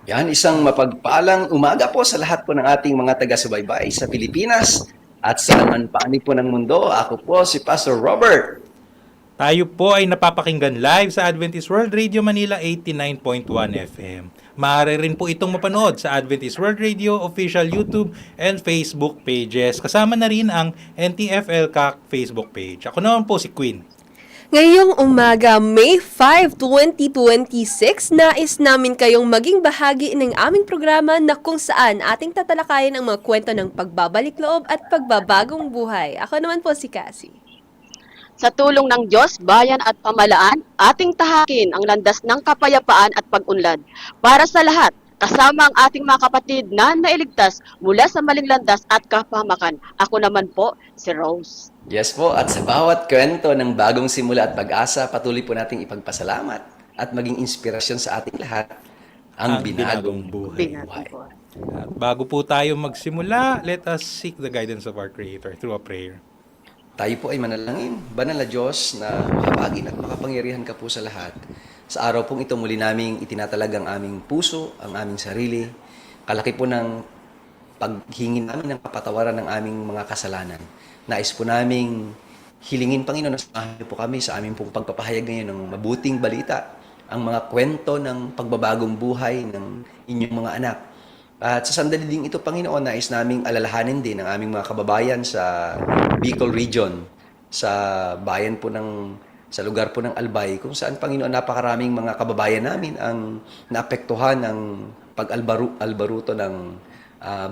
Yan, isang mapagpalang umaga po sa lahat po ng ating mga taga-subaybay sa Pilipinas at sa man panig po ng mundo. Ako po si Pastor Robert. Tayo po ay napapakinggan live sa Adventist World Radio Manila 89.1 FM. Maaari rin po itong mapanood sa Adventist World Radio official YouTube and Facebook pages. Kasama na rin ang NTFL CAC Facebook page. Ako naman po si Queen. Ngayong umaga, May 5, 2026, nais namin kayong maging bahagi ng aming programa na kung saan ating tatalakayin ang mga kwento ng pagbabalik loob at pagbabagong buhay. Ako naman po si Cassie. Sa tulong ng Diyos, bayan at pamalaan, ating tahakin ang landas ng kapayapaan at pag-unlad. Para sa lahat, kasama ang ating mga kapatid na nailigtas mula sa maling landas at kapahamakan. Ako naman po, si Rose. Yes po, at sa bawat kwento ng bagong simula at pag-asa, patuloy po nating ipagpasalamat at maging inspirasyon sa ating lahat ang binagong buhay. Binatang po. At bago po tayo magsimula, let us seek the guidance of our Creator through a prayer. Tayo po ay manalangin, banal na Diyos na makapagin at makapangyarihan ka po sa lahat. Sa araw pong ito muli naming itinatalag ang aming puso, ang aming sarili. Kalaki po ng paghingi namin ng kapatawaran ng aming mga kasalanan. Nais po naming hilingin, Panginoon, na samahan niyo po kami sa aming pong pagpapahayag ngayon ng mabuting balita, ang mga kwento ng pagbabagong buhay ng inyong mga anak. At sa sandali ding ito, Panginoon, nais naming alalahanin din ang aming mga kababayan sa Bicol Region, sa bayan po sa lugar po ng Albay, kung saan, Panginoon, napakaraming mga kababayan namin ang naapektuhan ng pag-albaruto ng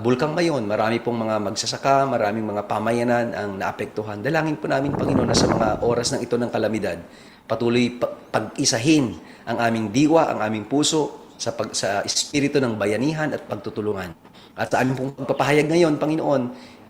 bulkang Mayon. Marami pong mga magsasaka, maraming mga pamayanan ang naapektuhan. Dalangin po namin, Panginoon, na sa mga oras ng ito ng kalamidad, patuloy pag-isahin ang aming diwa, ang aming puso, sa espiritu ng bayanihan at pagtutulungan. At sa aming pong pagpapahayag ngayon, Panginoon,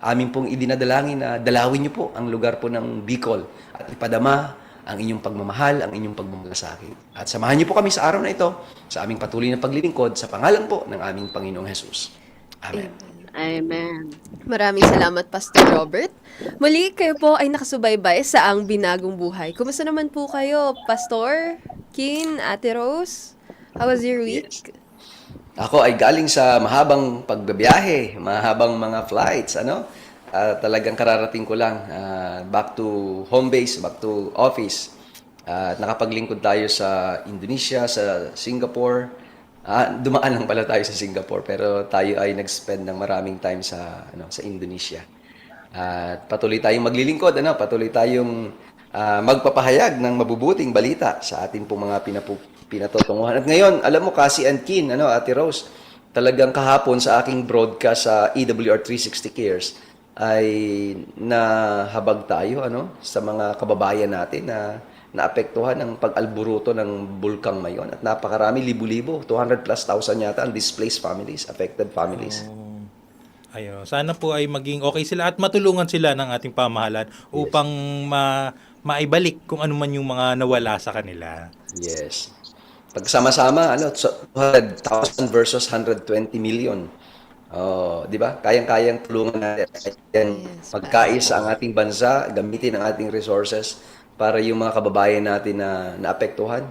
aming pong idinadalangin na dalawin niyo po ang lugar po ng Bicol at ipadama ang inyong pagmamahal, ang inyong pagmamalasakit. At samahan niyo po kami sa araw na ito sa aming patuloy na paglilingkod sa pangalan po ng aming Panginoong Jesus. Amen. Amen. Maraming salamat, Pastor Robert. Muli, kayo po ay nakasubaybay sa Ang Binagong Buhay. Kumusta naman po kayo, Pastor, Kin, Ate Rose? How was your week? Ako ay galing sa mahabang pagbabiyahe, mahabang mga flights, talagang kararating ko lang, back to home base, back to office. Nakapaglingkod tayo sa Indonesia, sa Singapore. Dumaan lang pala tayo sa Singapore, pero tayo ay nag-spend ng maraming time sa Indonesia. At patuloy tayong maglilingkod, patuloy tayong magpapahayag ng mabubuting balita sa ating pong mga pinatutunguhan. At ngayon, alam mo, Cassie and Kin, Ate Rose, talagang kahapon sa aking broadcast sa EWR 360 Cares ay nahabag tayo sa mga kababayan natin na naapektuhan ng pag-alburuto ng Bulkang Mayon. At napakarami, libu-libo, 200 plus thousand yata ang displaced families, affected families. Ayun, sana po ay maging okay sila at matulungan sila ng ating pamahalaan upang maibalik kung ano man yung mga nawala sa kanila. Yes. Pagsama-sama, 200,000 versus 120 million. Oh, 'di ba? Kayang-kayang tulungan natin Yes, magkaisa ang ating bansa, gamitin ang ating resources para yung mga kababayan natin na naapektuhan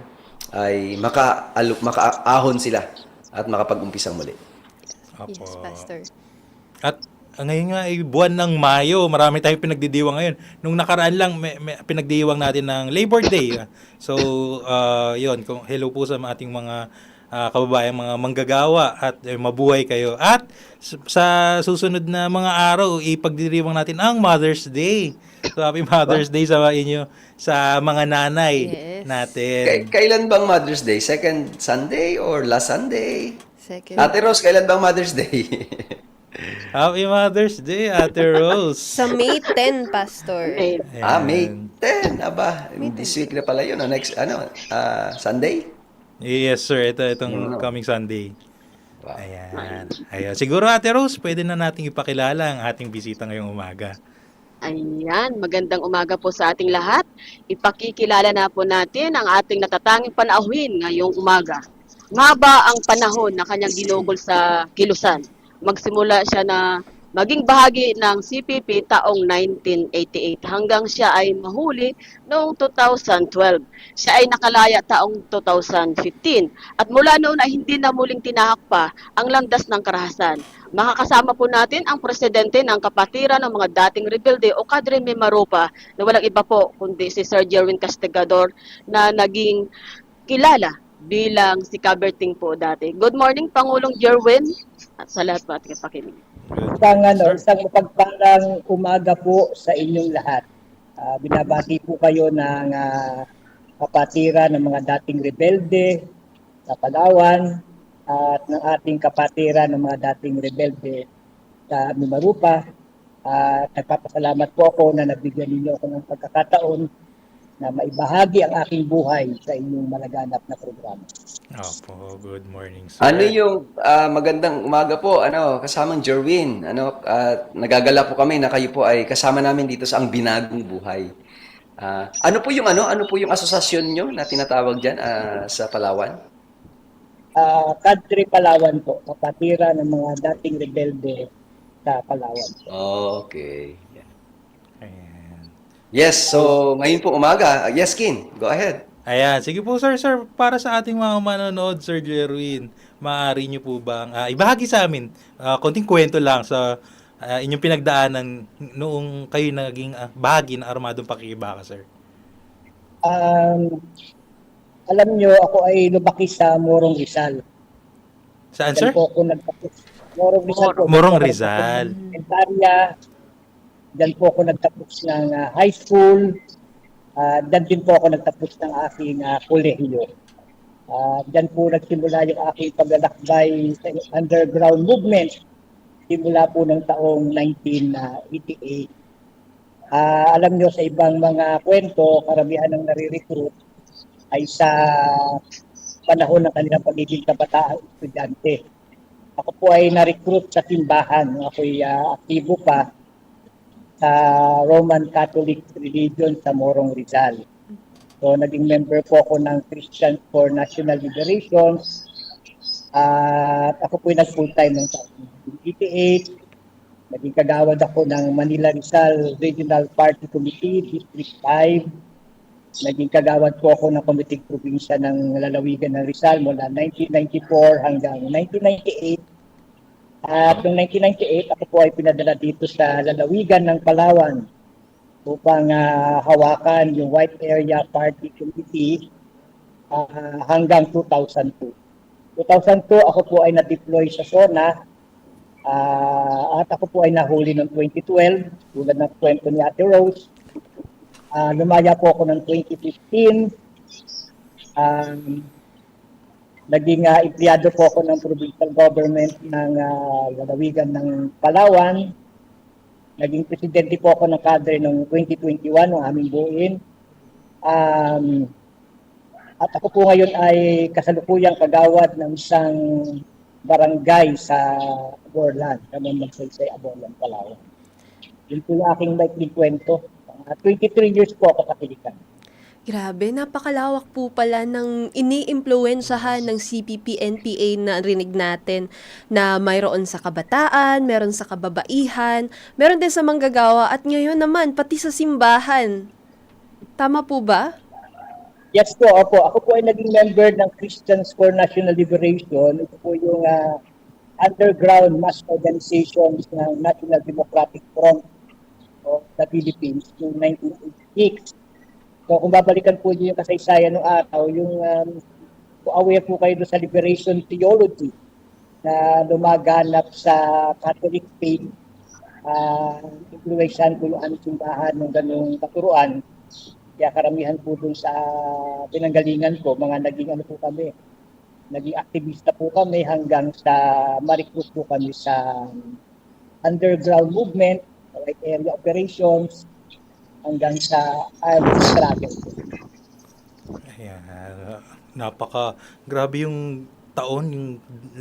ay makaahon sila at makapag-umpisang muli. Opo. Yes, Pastor. At ngayon nga ay buwan ng Mayo, marami tayong pinagdidiwang ngayon. Nung nakaraan lang, may pinagdidiwang natin ng Labor Day. So, yun, hello po sa ating mga kababayan, mga manggagawa at mabuhay kayo. At sa susunod na mga araw, ipagdiriwang natin ang Mother's Day. So, happy Mother's Day sa inyo, sa mga nanay Yes. natin. Kailan bang Mother's Day? Second Sunday or last Sunday? Second. Ate Rose, kailan bang Mother's Day? Happy Mother's Day, Ate Rose. Sa May 10, Pastor. Amen. May 10. Aba, this week na pala yun. Next, Sunday? Yes, sir. Itong coming Sunday. Wow. Ayan. Siguro, Ate Rose, pwede na nating ipakilala ang ating bisita ngayong umaga. Ayan, magandang umaga po sa ating lahat. Ipakikilala na po natin ang ating natatanging panauhin ngayong umaga. Nga ba ang panahon na kanyang ginugol sa kilusan? Magsimula siya na maging bahagi ng CPP taong 1988 hanggang siya ay mahuli noong 2012. Siya ay nakalaya taong 2015 at mula noon ay hindi na muling tinahak pa ang landas ng karahasan. Makakasama po natin ang presidente ng kapatiran ng mga dating rebelde o Kadre Mimaropa na walang iba po kundi si Sir Jerwin Castigador na naging kilala bilang si Caberting po dati. Good morning, Pangulong Jerwin, at sa lahat po ating pakinig. Isang mapagpalang umaga po sa inyong lahat. Binabati po kayo ng kapatiran ng mga dating rebelde sa Palawan at ng ating kapatiran ng mga dating rebelde sa Mimarupa. Nagpapasalamat po ako na nabigyan ninyo ako ng pagkakataon na maibahagi ang aking buhay sa inyong malaganap na programa. Opo, good morning, sir. Ano yung magandang umaga po, kasamang Jerwin. Nagagala po kami na kayo po ay kasama namin dito sa Ang Binagong Buhay. Ano po yung asosasyon nyo na tinatawag diyan sa Palawan? Kadre Palawan po, kapatiran ng mga dating rebelde sa Palawan. Okay. Ayan. Yes, so ngayon po umaga. Yes, Kin, go ahead. Ayan, sige po sir, para sa ating mga manonood, Sir Jerwin, maaari nyo po bang ibahagi sa amin, konting kwento lang sa inyong pinagdaanan noong kayo naging bahagi ng Armadong Pakikibaka, sir? Alam nyo, ako ay lumaki sa Morong Rizal. Saan, sir? Diyan po ako nagtapos. Morong Rizal po. Morong Rizal. Elementarya. Diyan po ako nagtapos ng high school. Diyan din po ako nagtapos ng aking kolehiyo. Diyan po nagsimula yung aking paglalakbay sa underground movement simula po ng taong 1988. Alam nyo, sa ibang mga kwento, karamihan ng nare-recruit ay sa panahon ng kanilang pagiging kabataang estudyante. Ako po ay na-recruit sa simbahan. Ako'y aktibo pa sa Roman Catholic religion sa Morong Rizal. So, naging member po ako ng Christians for National Liberation. At ako po ay nag-full-time ng 1988. Naging kagawad ako ng Manila Rizal Regional Party Committee, District 5. Naging kagawad po ako ng Komiteng Probinsya ng Lalawigan ng Rizal mula 1994 hanggang 1998. At noong 1998, ako po ay pinadala dito sa lalawigan ng Palawan upang hawakan yung White Area Party Committee hanggang 2002. 2002, ako po ay na-deploy sa SONA at ako po ay nahuli noong 2012, tulad ng kwento ni Ate Rose. Lumaya po ako ng 2015. Naging empleyado po ako ng provincial government ng lalawigan ng Palawan. Naging presidente po ako ng kadre noong 2021, ng aming buuin. At ako po ngayon ay kasalukuyang kagawad ng isang barangay sa Aborlan, Ramon Magsaysay, Aborlan, Palawan. Yun po yung aking maikling kwento. 23 years po ako sa Pilipinas. Grabe, napakalawak po pala ng iniimpluwensyahan ng CPP-NPA na rinig natin na mayroon sa kabataan, meron sa kababaihan, meron din sa manggagawa at ngayon naman pati sa simbahan. Tama po ba? Yes po, opo. Ako po ay naging member ng Christians for National Liberation. Ito po yung underground mass organizations ng National Democratic Front of the Philippines noong 1986. So kung babalikan po niyo yung kasaysayan ng araw, yung aware po kayo sa liberation theology na lumaganap sa Catholic faith, influensyahan po yung aming simbahan ng ganung katuruan. Kaya karamihan po dun sa pinanggalingan ko, mga naging po kami, naging aktivista po kami hanggang sa ma-recruit po kami sa underground movement, right area operations, hanggang sa armed struggle. Ayan, grabe yung taon, yung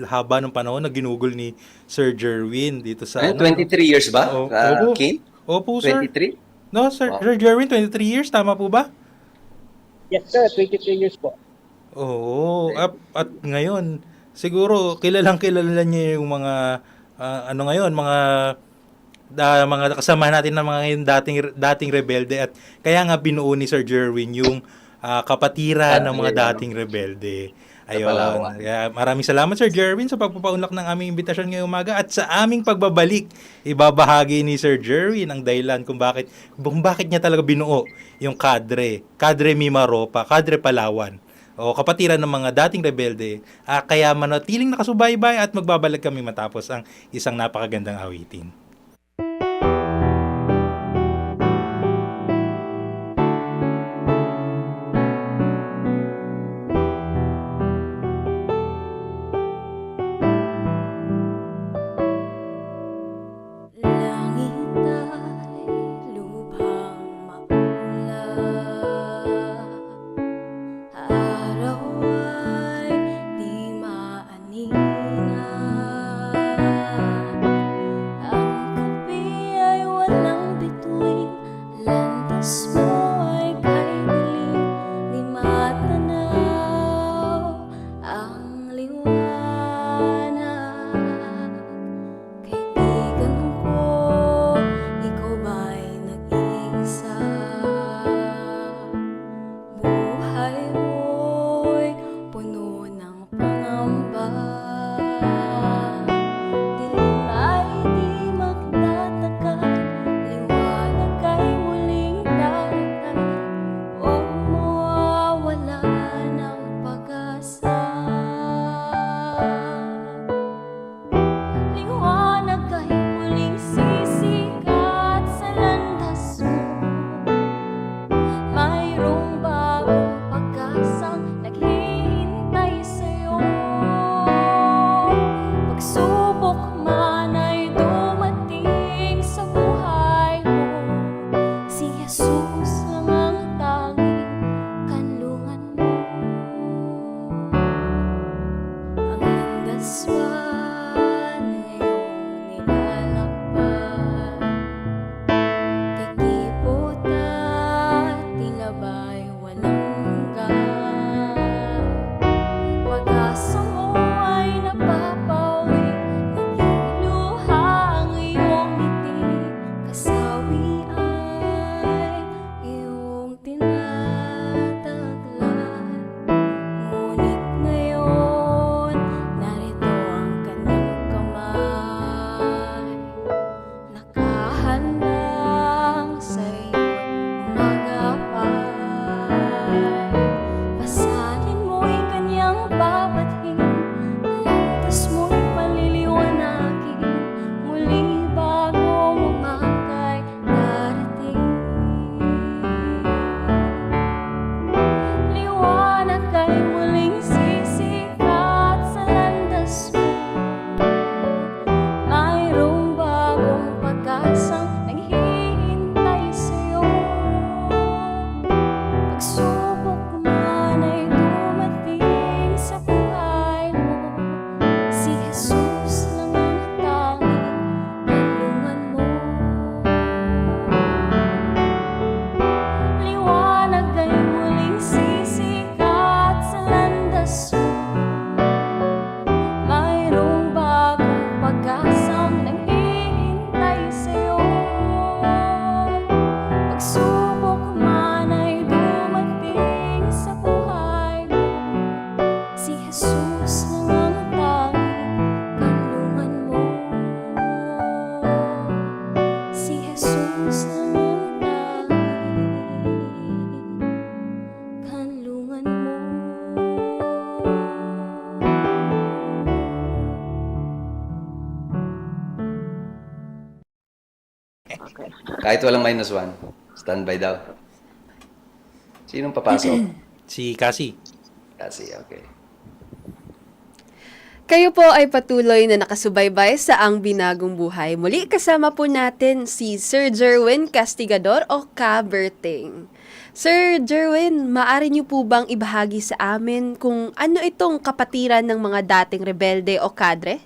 haba ng panahon na ginugol ni Sir Jerwin dito sa... 23 years ba, Opo. Kin? Opo, sir. 23? No, Sir, Wow. Sir Jerwin, 23 years, tama po ba? Yes sir, 23 years po. Oo, at ngayon, siguro kilala niya yung mga, mga mga kasama natin na mga ngayon dating rebelde at kaya nga binuo ni Sir Jerwin yung kapatiran ng mga dating rebelde. Ayun. Palawan. Kaya maraming salamat Sir Jerwin sa pagpapaunlak ng aming imbitasyon ngayong umaga at sa aming pagbabalik. Ibabahagi ni Sir Jerwin ang dahilan kung bakit niya talaga binuo yung Cadre Mimaropa, Cadre Palawan. O kapatiran ng mga dating rebelde. Kaya manatiling nakasubaybay at magbabalik kami matapos ang isang napakagandang awitin. Langit ay lubhang maulap, araw ay di maaninag, ang gabi ay walang bituin, landas mo ay kay dilim, di matanaw ang liwanag. Kaibigan ko, ikaw ba'y nag-iisa? Buhay mo'y puno ng pangamba, dilim ay di magtatagal, liwanag ay muling darating, huwag mawawala ng pag-asa. Liwanag ay muling sisikat sa landas mo, mayroong bagong pag-asang naghihintay sa'yo. Pagsubok man ay dumating sa buhay mo, si Jesus lang ang tanging kanlungan mo. Ang landas man ngayong nilalakbay, kay kipot at tila ba'y walang hanggan. Pag-asa mo ay napapawi, nagiluha ang iyong ngiti, kasawi ay iyong tinataglan. Ngunit ngayon, narito ang kanyang kamay, nakahandang sa iyo't umagapay. Pasalin mo'y kanyang babatiin, landas mo'y paliliwanagin, muli bagong umagay darating. Liwanag ay muling sisikat sa landas mo, mayroong bagong pag-asang naghihintay sa'yo. Pagsubok man ay dumating sa buhay mo, si Jesus lang ang tanging kanlungan mo. Liwanag ay muling sisikat sa landas mo, mayroong bagong pag-asang naghihintay sa'yo. Pagsubok man ay dumating sa buhay mo, si Jesus lang ang tanging kanlungan mo. Si Jesus lang ang tanging kanlungan mo. Kahit walang -1, standby daw. Sinong papasok? Si Cassie. Kasi, okay. Kayo po ay patuloy na nakasubaybay sa Ang Binagong Buhay. Muli kasama po natin si Sir Jerwin Castigador o Ka-Berting. Sir Jerwin, maaari niyo po bang ibahagi sa amin kung ano itong kapatiran ng mga dating rebelde o kadre?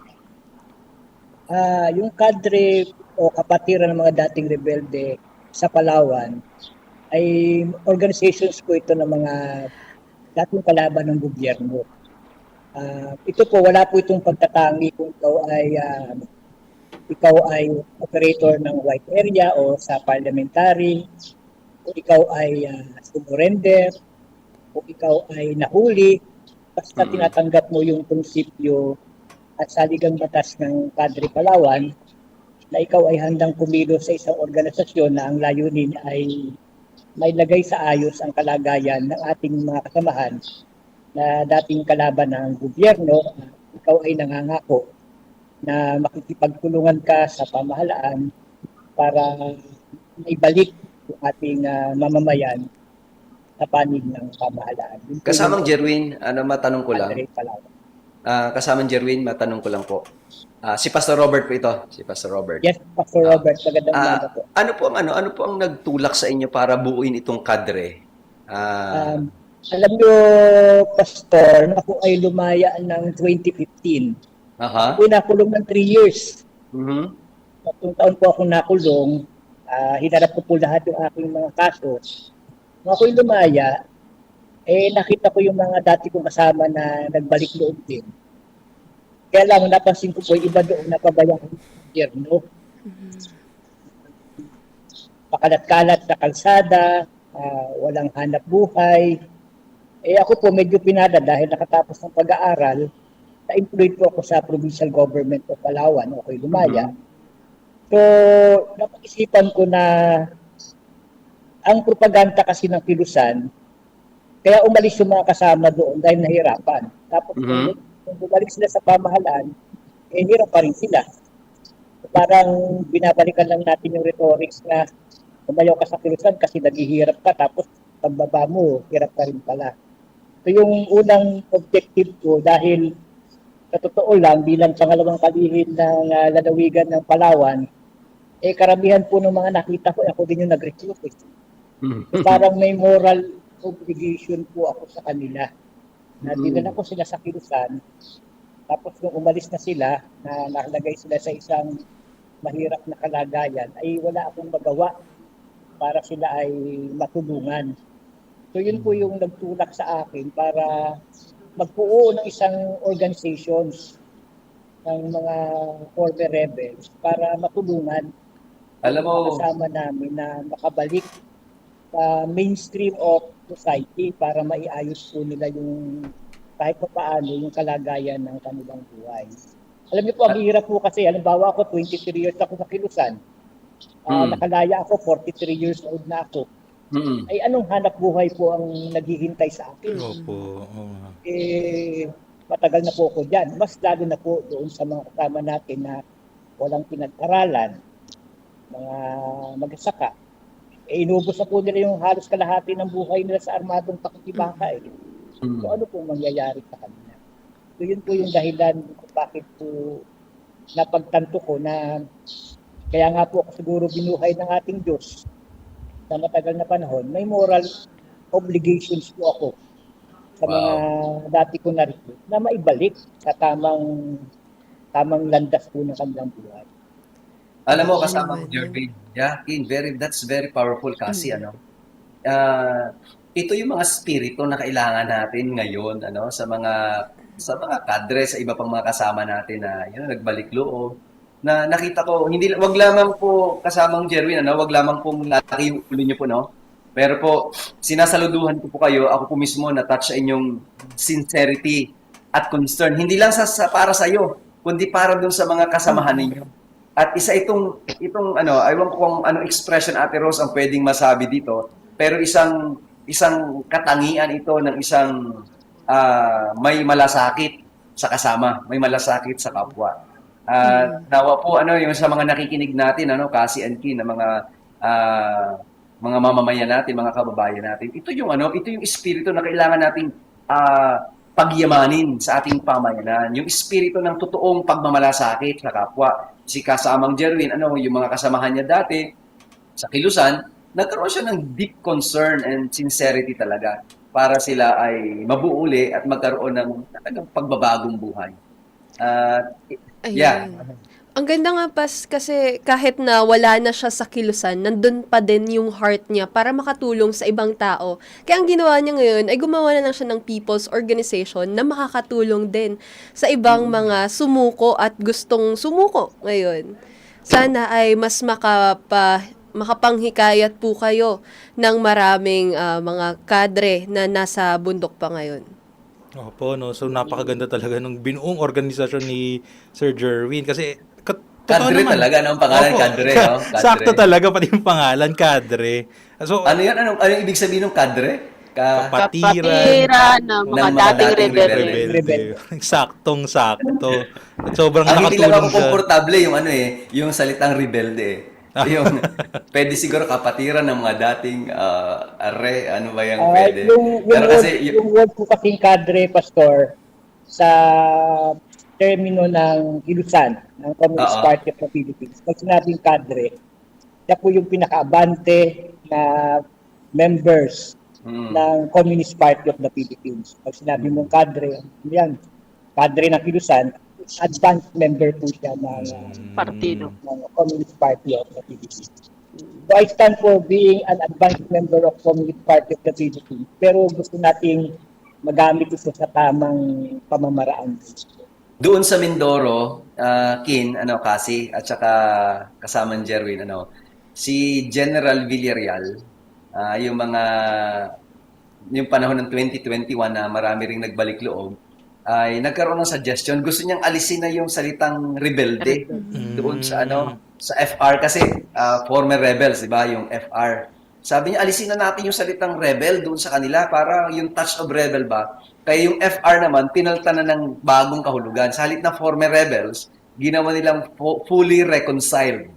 Yung kadre o kapatiran ng mga dating rebelde sa Palawan ay organizations po ito ng mga dating kalaban ng gobyerno. Ito po, wala po itong pagtatangi kung ikaw ay ikaw ay operator ng white area o sa parliamentary, o ikaw ay sumurrender, o ikaw ay nahuli, basta tinatanggap mo yung prinsipyo at saligang batas ng Padre Palawan na ikaw ay handang kumilos sa isang organisasyon na ang layunin ay may lagay sa ayos ang kalagayan ng ating mga kasamahan na dating kalaban ng gobyerno. Ikaw ay nangangako na makikipagtulungan ka sa pamahalaan para maibalik yung ating mamamayan sa panig ng pamahalaan. Yun po Kasamang yung Jerwin, matanong ko lang. Padre Palawan. Kasamang Jerwin, matanong ko lang po. Si Pastor Robert po ito. Si Pastor Robert. Yes, Pastor Robert, magandang umaga po. Ano po ang nagtulak sa inyo para buuin itong kadre? Alam nyo, Pastor, na ako ay lumaya ng 2015. Aha. Ako ay nakulong ng 3 years. Mhm. Tatlong taon po ako nakulong. Hinarap ko po lahat yung aking mga kaso. Nung ako'y lumaya, nakita ko yung mga dati kong kasama na nagbalik loob din. Kaya lang, napansin ko po, iba doon napabayang ang gobyerno. Pakalat-kalat sa kalsada, walang hanap buhay. Ako po medyo pinada dahil nakatapos ng pag-aaral, na-employed po ako sa Provincial Government of Palawan, ako'y lumaya. So, napag-isipan ko na ang propaganda kasi ng kilusan, kaya umalis yung mga kasama doon dahil nahirapan. Tapos kung bumalik sila sa pamahalaan, hirap pa rin sila. So, parang binabalikan lang natin yung rhetorics na umayaw ka sa kilusan kasi naghihirap ka, tapos pagbaba mo, hirap ka rin pala. So yung unang objective ko, dahil sa totoo lang, bilang pangalawang kalihim ng lalawigan ng Palawan, karamihan po ng mga nakita ko, ako din yung nag-recruit. So parang may moral obligation po ako sa kanila. Na dinala ko sila sa kilusan, tapos nung umalis na sila, na nakalagay sila sa isang mahirap na kalagayan, ay wala akong magawa para sila ay matulungan. So yun po yung nagtulak sa akin para magbuo ng isang organizations ng mga former rebels para matulungan Alam mo, ang kasama namin na makabalik sa mainstream of society para maiayos po nila yung kahit pa paano yung kalagayan ng kanilang buhay. Alam niyo po, ang hirap po kasi, halimbawa ako, 23 years ako sa kilusan. Nakalaya ako, 43 years old na ako. Ay anong hanap buhay po ang naghihintay sa akin? Opo. Matagal na po ako dyan. Mas lalo na po doon sa mga kasama natin na walang pinag-aralan, mga magsasaka. Inubos na po nila yung halos kalahati ng buhay nila sa armadong pakikibaka. So ano po mangyayari sa kanila? So yun po yung dahilan kung bakit po napagtanto ko na kaya nga po ako siguro binuhay ng ating Diyos sa matagal na panahon, may moral obligations po ako sa mga dati ko na-recruit na maibalik sa tamang landas po ng kanilang buhay. alam mo, kasama ko, Jervin. That's very powerful kasi, ito yung mga spirito na kailangan natin ngayon, sa mga kadre, sa iba pang mga kasama natin na, nagbalik loob, na nakita ko, wag lamang po kasamang Jerwin, wag lamang pong laki yung ulo niyo po, no? Pero po, sinasaluduhan ko po kayo, ako po mismo na-touch sa inyong sincerity at concern. Hindi lang para sa iyo, kundi para dun sa mga kasamahan ninyo. At isa itong aywan ko kung ano expression, Ate Rose, ang pwedeng masabi dito, pero isang katangian ito ng isang may malasakit sa kasama, may malasakit sa kapwa. Nawa po yung sa mga nakikinig natin, Kasi and Kin, na mga mamamayan natin, mga kababayan natin. Ito yung espiritu na kailangan nating pagyamanin sa ating pamayanan. Yung espiritu ng totoong pagmamalasakit sa kapwa. Si kasamang Jerwin, yung mga kasamahan niya dati sa kilusan, nagkaroon siya ng deep concern and sincerity talaga para sila ay mabuuli at magkaroon ng talagang pagbabagong buhay. Yeah. Ang ganda nga kasi kahit na wala na siya sa kilusan, nandun pa din yung heart niya para makatulong sa ibang tao. Kaya ang ginawa niya ngayon ay gumawa na lang siya ng people's organization na makakatulong din sa ibang mga sumuko at gustong sumuko ngayon. sana ay mas makapanghikayat po kayo ng maraming mga kadre na nasa bundok pa ngayon. Opo, no. So napakaganda talaga ng binuong organisasyon ni Sir Jerwin kasi totoo Kadre naman. talaga, no? Ang pangalan, Opo. kadre, no? Kadre. Sakto talaga pati yung pangalan, kadre. So Ano yan? Anong ibig sabihin ng kadre? kapatiran ng ng mga mga dating dating rebelde. rebelde. Saktong-sakto. At sobrang Ang hindi lang nakatulong ako siya. komportable yung yung salitang rebelde eh. Yung, pwede siguro kapatiran ng mga dating ano ba yung pwede? Pero kasi, yung word po kasing kadre, Pastor, sa termino ng Ilusan, ng Communist Oo. Party of the Philippines. Pag sinabing kadre, siya po yung pinaka-abante na members ng Communist Party of the Philippines. Pag sinabi mong kadre, yan, kadre ng Ilusan, advanced member po siya ng Partido. Communist Party of the Philippines. So I stand for being an advanced member of Communist Party of the Philippines. Pero gusto nating magamit ito sa tamang pamamaraan. doon sa Mindoro, Kin, kasi, at saka kasamang Jerwin, si General Villarreal, yung panahon ng 2021 na marami ring nagbalik loob, ay nagkaroon ng suggestion. Gusto niyang alisin na yung salitang rebelde doon sa sa FR kasi former rebels, di ba? Yung FR. Sabi niya, alisin na natin yung salitang rebel doon sa kanila para yung touch of rebel ba? Kaya yung FR naman, pinaltan na ng bagong kahulugan. Sa halip na former rebels, ginawa nilang fully reconciled.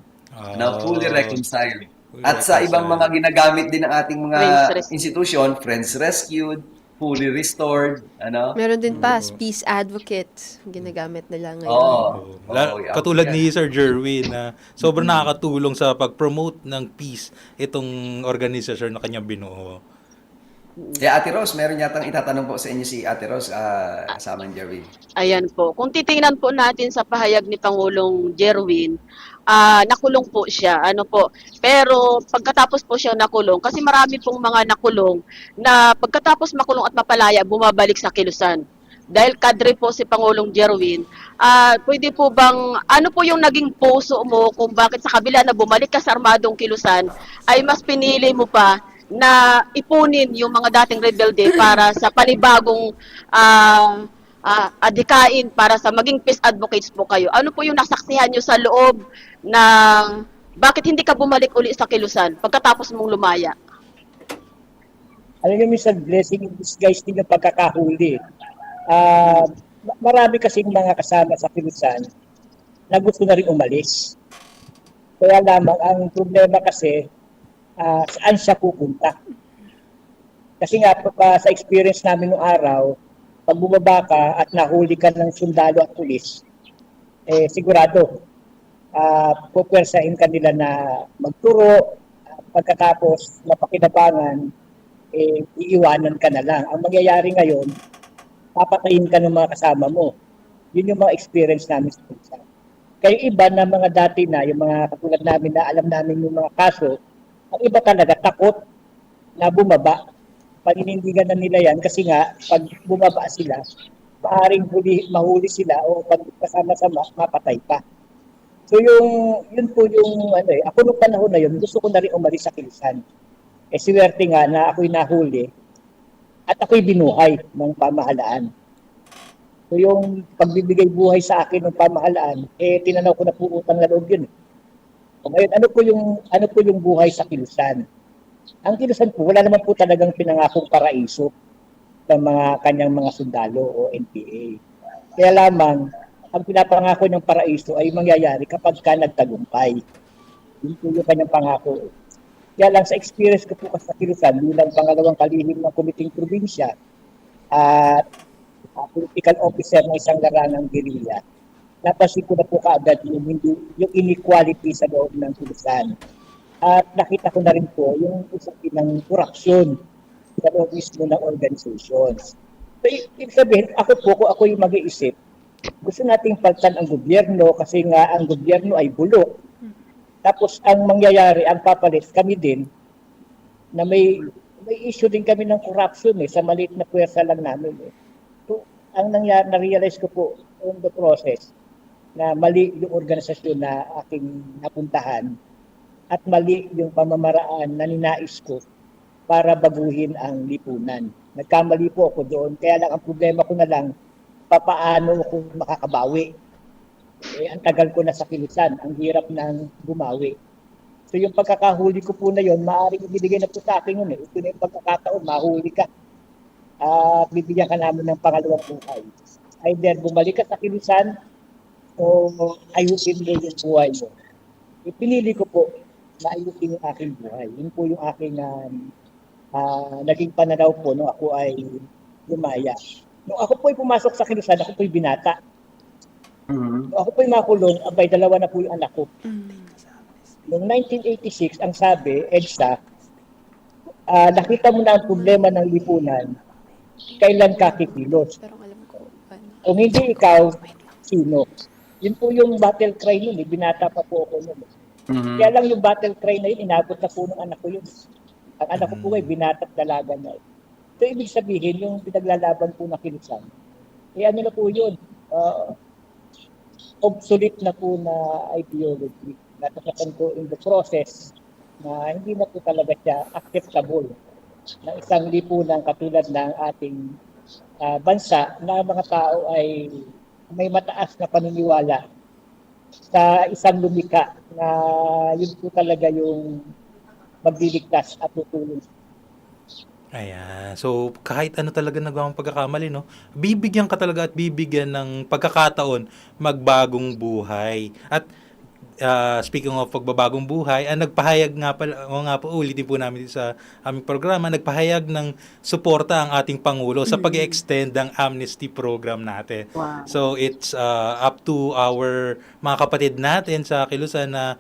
Na fully reconciled. Fully At sa ibang mga reconciled. ginagamit din ng ating mga Friends rescued. institution, friends rescued, fully restored, Meron din pa, peace advocate, ginagamit nila ngayon. Oo. Katulad ni Sir Jerwin na sobrang nakakatulong sa pag-promote ng peace itong organisasyon na kanyang binuo. Ate Rose, meron yatang itatanong po sa inyo si Ate Rose, kasama ni Jerwin. Ayan po. Kung titingnan po natin sa pahayag ni Pangulong Jerwin, nakulong po siya. Pero pagkatapos po siya nakulong, kasi marami pong mga nakulong na pagkatapos makulong at mapalaya, bumabalik sa kilusan. Dahil kadre po si Pangulong Jerwin, pwede po bang, ano po yung naging puso mo kung bakit sa kabila na bumalik ka sa armadong kilusan, ay mas pinili mo pa na ipunin yung mga dating rebelde para sa panibagong adikain para sa maging peace advocates po kayo. Ano po yung nasaksihan nyo sa loob ng bakit hindi ka bumalik uli sa kilusan pagkatapos mong lumaya? Alam niyo, minsan blessing in disguise din yung pagkakahuli. Marami kasing mga kasama sa kilusan na gusto na rin umalis. Kaya lamang, ang problema kasi, saan siya pupunta. Kasi nga, sa experience namin noong araw, pag bumaba ka at nahuli ka ng sundalo at pulis, sigurado, pupwersahin ka nila na magturo, pagkatapos mapakinabangan, iiwanan ka na lang. Ang mangyayari ngayon, papatayin ka ng mga kasama mo. Yun yung mga experience namin sa pulis. Kaya iba na mga dati na, yung mga katulad namin na alam namin yung mga kaso, ang iba talaga takot na bumaba. Paninindigan na nila yan kasi nga pag bumaba sila, maaaring mahuli sila o pag kasama-sama, mapatay pa. So yun po yung ako nung panahon na yun, gusto ko na rin umalis sa kilusan. Siwerte nga na ako'y nahuli at ako'y binuhay ng pamahalaan. So yung pagbibigay buhay sa akin ng pamahalaan, tinanaw ko na po utang na loob yun. So ngayon, ano po yung buhay sa kilusan? Ang kilusan po, wala naman po talagang pinangakong paraiso ng mga kanyang mga sundalo o NPA. Kaya lamang, ang pinapangako ng paraiso ay mangyayari kapag ka nagtagumpay. Yun po yung kanyang pangako. Kaya lang sa experience ko po sa kilusan, bilang pangalawang kalihim ng Komiting Probinsya at political officer ng isang larangang guerrilla, napansin ko na po kaagad yung inequality sa loob ng kilusan. At nakita ko na rin po yung usapin ng korupsyon sa loob mismo ng organizations. So, ibig sabihin, kung ako yung mag-iisip, gusto nating palitan ang gobyerno kasi nga ang gobyerno ay bulok. Tapos ang mangyayari, ang papalit, kami din, na may issue din kami ng corruption sa maliit na puwersa lang namin. So, ang nangyari, na-realize ko po on the process, na mali yung organisasyon na aking napuntahan at mali yung pamamaraan na ninais ko para baguhin ang lipunan. Nagkamali po ako doon. Kaya lang ang problema ko na lang, papaano ako makakabawi. Ang tagal ko na sa kilisan. Ang hirap ng bumawi. So yung pagkakahuli ko po na yon, maaaring ibigay na po sa akin yun. Ito na yung pagkakataon, mahuli ka. Bibigyan ka namin ng pangalawang buhay. Either bumalik ka sa kilisan o ayusin mo yung buhay mo. Pinili ko po na ayusin yung aking buhay. Yun po yung aking naging pananaw po nung ako ay lumaya. Nung ako po ay pumasok sa kilisan, ako po ay binata. Nung ako po ay makulong, abay dalawa na po yung anak ko. Noong 1986, ang sabi, EDSA, nakita mo na ang problema ng lipunan, kailan ka kikilos? Pero alam ko. Kung hindi ikaw, sino? Yun po yung battle cry nun, binata pa po ako nun. Kaya lang yung battle cry na yun, inabot na po ng anak ko yun. Ang anak ko po ay binata at dalaga na yun. So, ibig sabihin, yung pinaglalaban po na kilisan, ano na po yun, obsolete na po na ideology. Natasakan ko in the process na hindi na po talaga siya acceptable ng isang lipunan katulad ng ating bansa na mga tao ay may mataas na paniniwala sa isang lumikha na yun po talaga yung magliligtas at tutulong. Ayan. So, kahit ano talaga nagawang pagkakamali, no? Bibigyan ka talaga at bibigyan ng pagkakataon magbagong buhay. At speaking of pagbabagong buhay, nagpahayag nga pala, o nga po, ulitin po namin dito sa aming programa, nagpahayag ng suporta ang ating Pangulo sa pag-extend ng amnesty program natin. Wow. So, it's up to our mga kapatid natin sa Kilusan na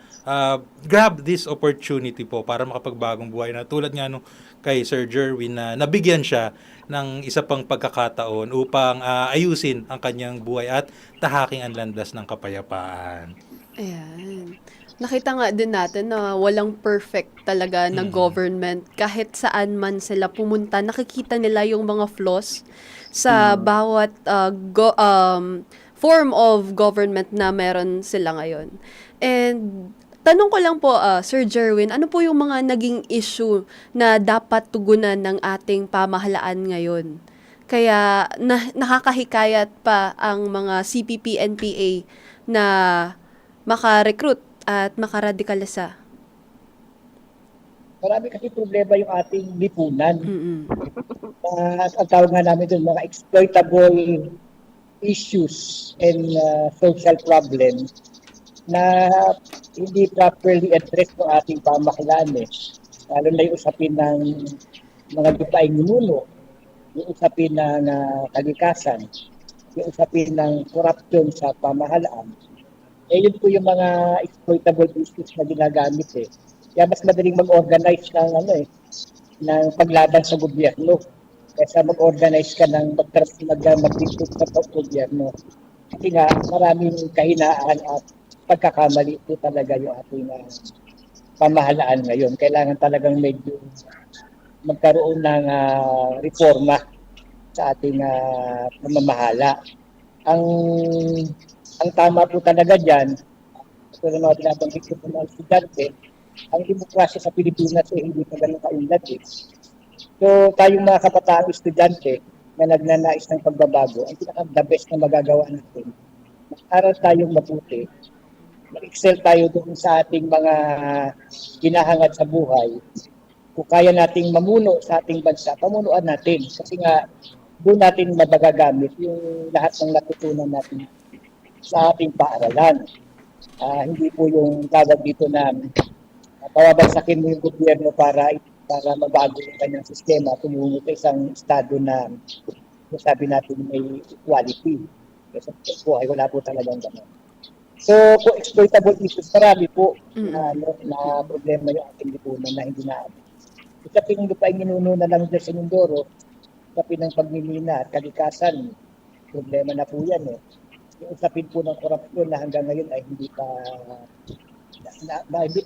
grab this opportunity po para makapagbagong buhay na tulad nga nung kay Sir Jerwin na nabigyan siya ng isa pang pagkakataon upang ayusin ang kanyang buhay at tahaking ang landas ng kapayapaan. Ayan. Nakita nga din natin na walang perfect talaga na government. Kahit saan man sila pumunta, nakikita nila yung mga flaws sa bawat form of government na meron sila ngayon. And tanong ko lang po, Sir Jerwin, ano po yung mga naging issue na dapat tugunan ng ating pamahalaan ngayon? Kaya nakakahikayat pa ang mga CPP-NPA na maka-recruit at makaradikalisa. Marami kasi problema yung ating lipunan. Mm-mm. Ang tawag nga namin doon, mga exploitable issues and social problems na hindi properly addressed ng ating pamahalaan. Lalo na yung usapin ng mga lupaing ninuno, yung usapin ng kalikasan, yung usapin ng corruption sa pamahalaan. Yun po yung mga exploitable issues na ginagamit. Kaya mas madaling mag-organize ng ng paglaban sa gobyerno kaysa mag-organize ka ng mag-dictate sa gobyerno. Kasi nga maraming kahinaan at pagkakamali po talaga yung ating pamahalaan ngayon. Kailangan talagang medyo magkaroon ng reforma sa ating pamamahala. Ang tama po talaga dyan, ito na mga binabanggit ko ng mga estudyante, ang demokrasya sa Pilipinas hindi pa ganun kaunlad. So tayong mga kabataang estudyante na nagnanais ng pagbabago, ang pinaka-the best na magagawa natin, mag-aral tayong mabuti, mag-excel tayo doon sa ating mga hinahangad sa buhay. Kung kaya nating mamuno sa ating bansa, pamunuan natin. Kasi nga, doon natin mabagagamit yung lahat ng natutunan natin sa ating paaralan. Hindi po yung tawag dito na pababagsakin mo yung gobyerno para mabago yung kanyang sistema, tumungo sa isang estado na sabi natin may equality. Kasi po ay wala po talagang gano'n. So, kung exploitable issues, marami po na problema yung ating lipunan na hindi naabot. Isa pinulupain ninuno na lang dyan sa Mindoro, sa pinang pagmimina at kalikasan, problema na po yan. Yung usapin po ng korupsyon na hanggang ngayon ay hindi pa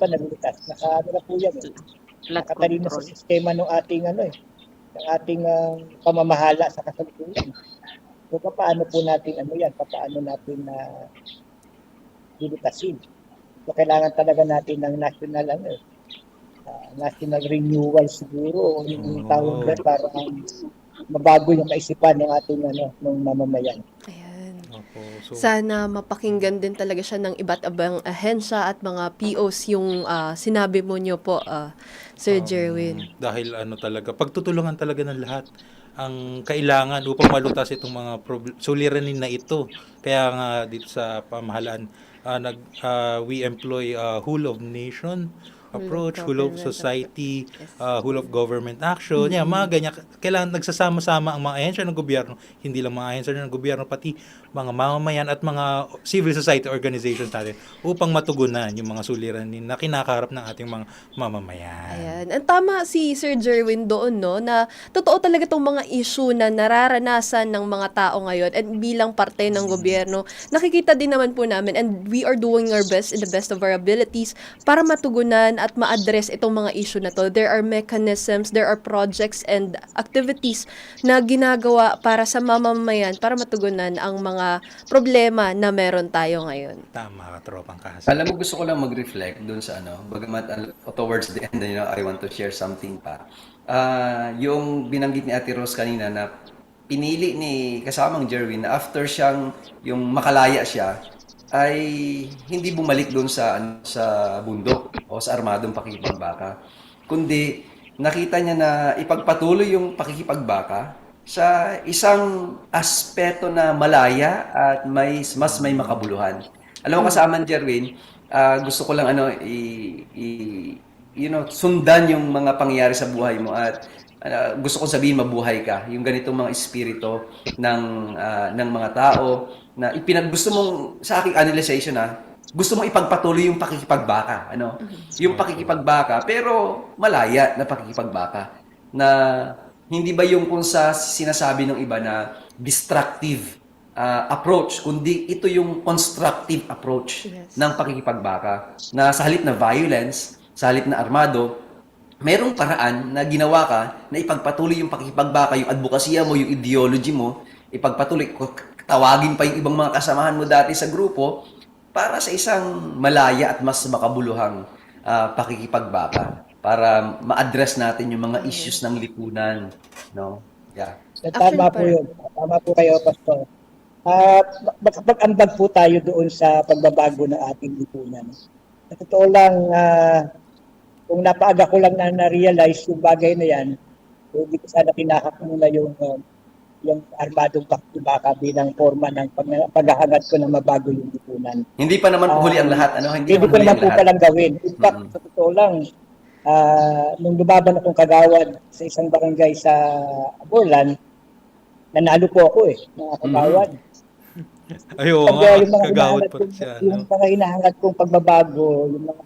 nalulitas. Nakaano na po yan. Nakatalino sa sistema ng ating ng ating pamamahala sa kasalukuyan. So paano po natin paano natin lilitasin. So kailangan talaga natin ng national renewal siguro, yung tawag na para mabago yung kaisipan ng ating ng mamamayan. Ayan. Opo. So, Sana mapakinggan din talaga siya ng iba't ibang ahensya at mga POs yung sinabi mo nyo po, Sir Jerwin. dahil ano talaga, pagtutulungan talaga ng lahat ang kailangan upang malutas itong mga suliranin na ito. Kaya nga dito sa pamahalaan, we employ whole of nation approach, whole of government society, Yes. whole of government action. Yan, mga ganyan. Kailangan nagsasama-sama ang mga ahensya ng gobyerno, hindi lang mga ahensya ng gobyerno, pati mga mamamayan at mga civil society organizations natin upang matugunan yung mga suliranin na kinakaharap ng ating mga mamamayan. Ayan. Ang tama si Sir Jerwin doon, no, na totoo talaga itong mga issue na nararanasan ng mga tao ngayon at bilang parte ng gobyerno, nakikita din naman po namin and we are doing our best in the best of our abilities para matugunan at ma-address itong mga issue na to. There are mechanisms, there are projects and activities na ginagawa para sa mamamayan para matugunan ang mga problema na meron tayo ngayon. Tama ka, tropang kahas. Alam mo, gusto ko lang mag-reflect dun sa bagamat towards the end, I want to share something pa. Yung binanggit ni Ate Rose kanina na pinili ni kasamang Jerwin na after yung makalaya siya, ay hindi bumalik doon sa bundok o sa armadong pakikipagbaka. Kundi nakita niya na ipagpatuloy yung pakikipagbaka sa isang aspeto na malaya at mas may makabuluhan. Alam mo kasama Jerwin, gusto ko lang sundan yung mga pangyayari sa buhay mo at gusto ko sabihin mabuhay ka. Yung ganitong mga espiritu ng mga tao na gusto mong sa aking analyzation gusto mong ipagpatuloy yung pakikipagbaka, Yung pakikipagbaka pero malaya na pakikipagbaka na hindi ba yung kung sa sinasabi ng iba na destructive approach, kundi ito yung constructive approach Yes. ng pakikipagbaka na sa halip na violence, sa halip na armado, merong paraan na ginawa ka na ipagpatuloy yung pakikipagbaka, yung advokasya mo, yung ideology mo, ipagpatuloy, tawagin pa yung ibang mga kasamahan mo dati sa grupo para sa isang malaya at mas makabuluhang pakikipagbaka para ma-address natin yung mga issues ng lipunan, no? Yeah. Tama po yun. Tama po kayo, Pastor. Mag-ambag po tayo doon sa pagbabago ng ating lipunan. Sa totoo lang, kung napaaga ko lang na-realize yung bagay na yan, hindi ko sana tinakap muna yung armadong pakibaka bilang forma ng paghahangad ko na mabago yung lipunan. Hindi pa naman huli ang lahat, Hindi Hindi ko huli naman ang po lahat. palang gawin. In fact, sa totoo lang, nung lumaban akong kagawad sa isang barangay sa Borlan, nanalo po ako mga kagawad. Ayo Pag, nga, yung mga kagawad hinahangad pa kong- siya. Yung mga hinahangad kong pagbabago, yung mga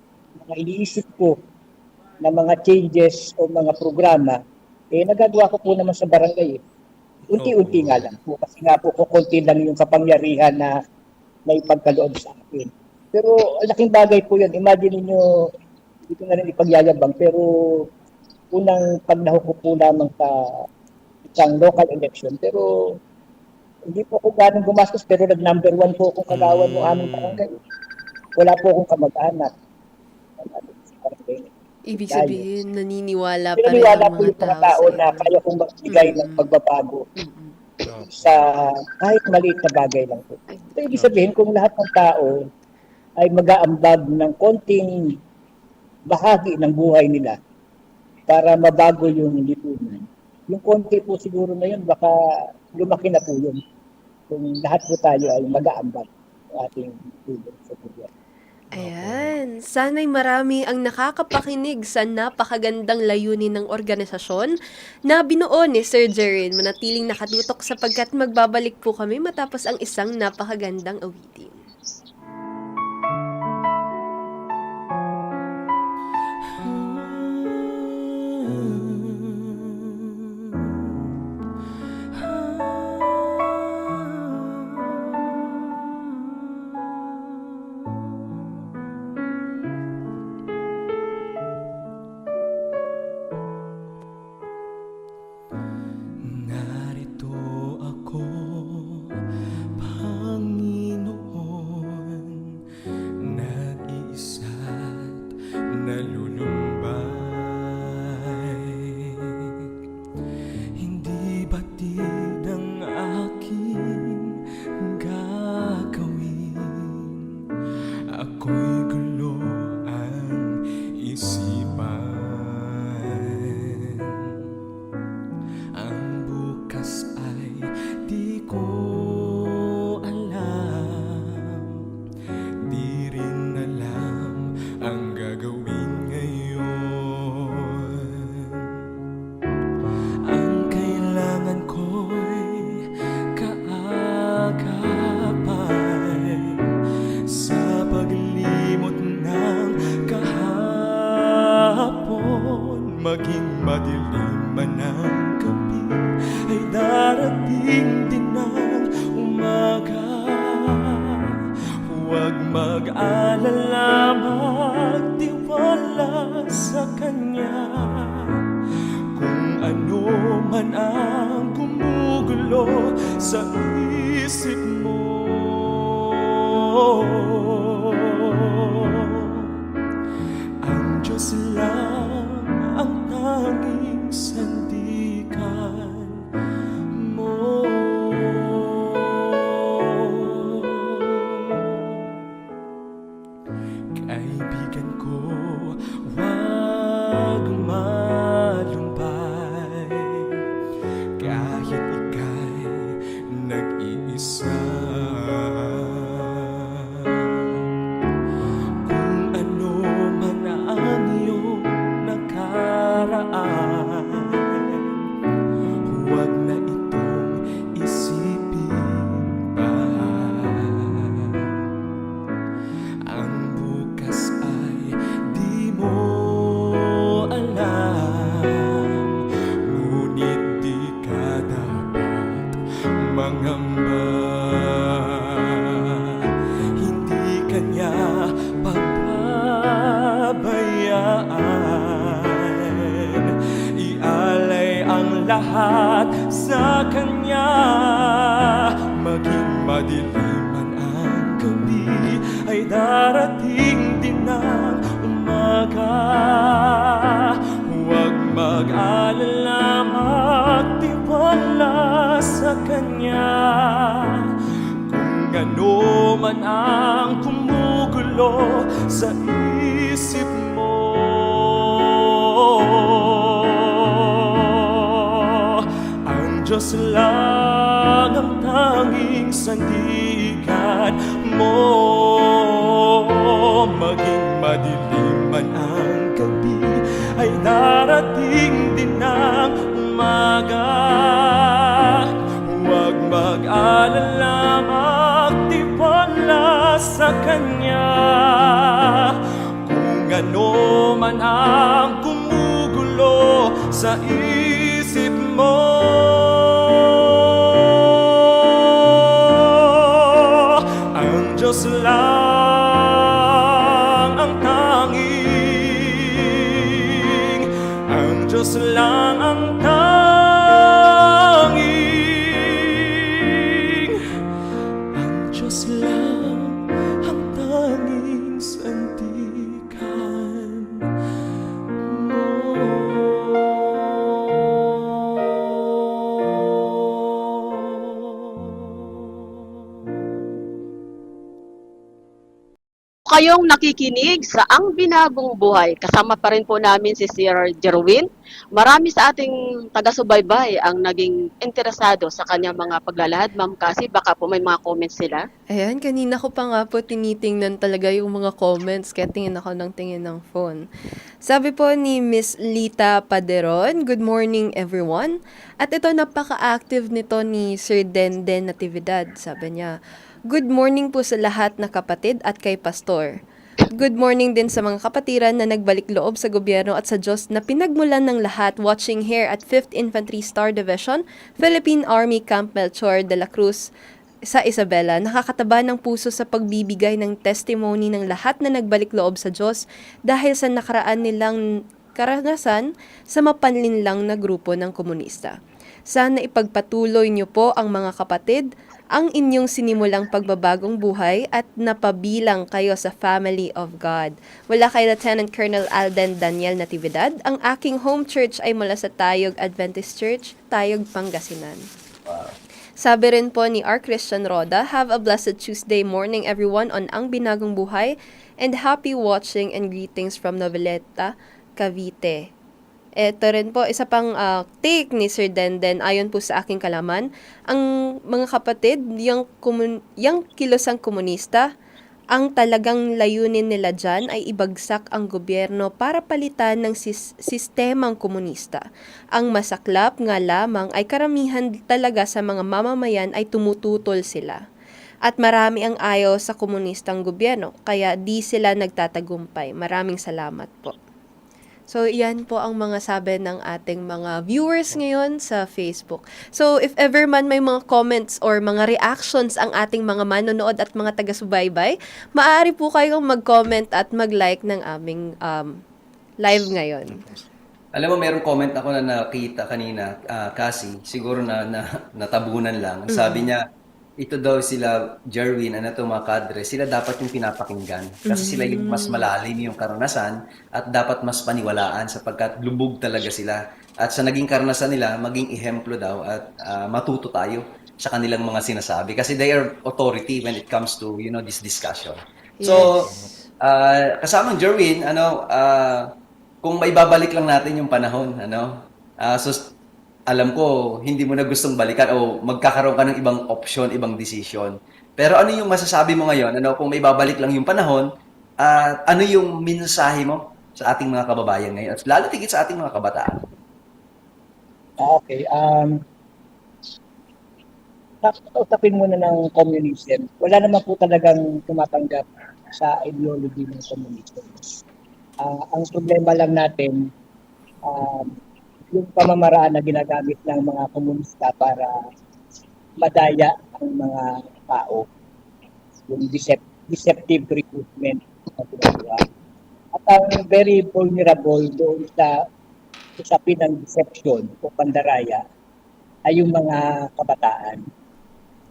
iniisip ko na mga changes o mga programa, nagagawa ko po naman sa barangay. Unti-unti nga lang po. Kasi nga po, kukunti lang yung kapangyarihan na ipagkaloob sa akin. Pero ang laking bagay po yun. Imagine niyo, hindi ko na rin ipagyayabang, pero unang pagnaho ko po lamang sa isang local election. Pero hindi po ako ganun gumastos, pero nag-number 1 po akong kagawad ng aming barangay. Wala po akong kamag-anak. Ibig sabihin, naniniwala pa rin Pinaniwala ang po yung mga tao sa na inyo. kaya kong magbigay ng pagbabago sa kahit maliit na bagay lang po. So, ibig sabihin, kung lahat ng tao ay mag-aambag ng konting bahagi ng buhay nila para mabago yung lipunan, yung konti po siguro na yun, baka lumaki na po yun. Kung lahat po tayo ay mag-aambag ng ating tulong sa gobyerno. Ayan. Sana'y marami ang nakakapakinig sa napakagandang layunin ng organisasyon na binuo ni Sir Jerin. Manatiling nakatutok sapagkat magbabalik po kami matapos ang isang napakagandang awitin. Narito ako, Panginoon, ako'y gulo ang isipan. Ang bukas ay di ko alam, di rin alam ang gagawin ngayon. Ang kailangan ko'y kaagapay sa paglimot ng kahapon. Maging madilim man ang gabi, ay darating din ang umaga. Huwag mag-alala, magtiwala sa Kanya. Kung ano man ang gumugulo sa isip mo, ang Diyos lang ang tanging sandigan mo. Kaibigan ko, wag malumbay kahit ika'y nag-iisa. Kung ano man ang iyong nakaraan, huwag na itong isipin pa. Ang bukas ay di mo alam, ngunit di ka dapat mangamba. Hindi Kanya pababayaan, ialay ang lahat sa Kanya. Maging madilim man ang gabi, ay darating din ang umaga. Huwag mag-alala, magtiwala sa Kanya. Kung ano man ang kumugulo sa isip mo, ang Diyos lang ang tanging sandigan mo. Maging madilim man ang gabi, ay darating din ang umaga. Huwag mag-alala, magtiwala sa Kanya. Kung ano man ang gumugulo sa isip mo, ang Diyos lang ang tanging, ang Diyos lang ang tanging, ang Diyos lang ang tanging sandigan mo. Kayong nakikinig sa Ang Binagong Buhay. Kasama pa rin po namin si Sir Jerwin. Marami sa ating taga-subaybay ang naging interesado sa kanyang mga paglalahad. Ma'am Cassie, baka po may mga comments sila. Ayan, kanina ko pa nga po tinitingnan talaga yung mga comments kaya tingin ako ng tingin ng phone. Sabi po ni Miss Lita Paderon, good morning everyone. At ito, napaka-active nito ni Sir Denden Natividad. Sabi niya, good morning po sa lahat na kapatid at kay Pastor. Good morning din sa mga kapatiran na nagbalik loob sa gobyerno at sa Diyos na pinagmulan ng lahat watching here at 5th Infantry Star Division, Philippine Army Camp Melchor de la Cruz sa Isabela. Nakakataba ng puso sa pagbibigay ng testimony ng lahat na nagbalik loob sa Diyos dahil sa nakaraan nilang karanasan sa mapanlinlang na grupo ng komunista. Sana ipagpatuloy niyo po ang mga kapatid ang inyong sinimulang pagbabagong buhay at napabilang kayo sa family of God. Mula kay Lieutenant Colonel Alden Daniel Natividad, ang aking home church ay mula sa Tayog Adventist Church, Tayog, Pangasinan. Sabi rin po ni R. Christian Roda, have a blessed Tuesday morning everyone on Ang Binagong Buhay and happy watching and greetings from Noveleta, Cavite. Ito rin po, isa pang take ni Sir Denden ayon po sa aking kalaman. Ang mga kapatid, yung kilosang komunista, ang talagang layunin nila dyan ay ibagsak ang gobyerno para palitan ng sistemang komunista. Ang masaklap nga lamang ay karamihan talaga sa mga mamamayan ay tumututol sila. At marami ang ayaw sa komunistang gobyerno, kaya di sila nagtatagumpay. Maraming salamat po. So, yan po ang mga sabi ng ating mga viewers ngayon sa Facebook. So, if ever man may mga comments or mga reactions ang ating mga manonood at mga taga-subaybay, maaari po kayong mag-comment at mag-like ng aming live ngayon. Alam mo, merong comment ako na nakita kanina, Cassie, siguro natabunan lang. Sabi niya, ito daw sila, Jerwin, mga kadre, sila dapat yung pinapakinggan. Kasi sila yung mas malalim yung karanasan at dapat mas paniwalaan sapagkat lubog talaga sila. At sa naging karanasan nila, maging ehemplo daw at matuto tayo sa kanilang mga sinasabi. Kasi they are authority when it comes to, this discussion. So, kasamang Jerwin, kung maibabalik lang natin yung panahon, so alam ko, hindi mo na gustong balikan o magkakaroon ka ng ibang option, ibang decision. Pero ano yung masasabi mo ngayon? Kung may babalik lang yung panahon, ano yung mensahe mo sa ating mga kababayan ngayon? At lalo tigit sa ating mga kabataan. Okay. Usapin muna ng communism. Wala naman po talagang tumatanggap sa ideology ng communism. Ang problema lang natin, yung pamamaraan na ginagamit ng mga komunista para madaya ang mga tao, yung deceptive recruitment na ginagawa. At ang very vulnerable doon sa usapin ng deception o pandaraya ay yung mga kabataan.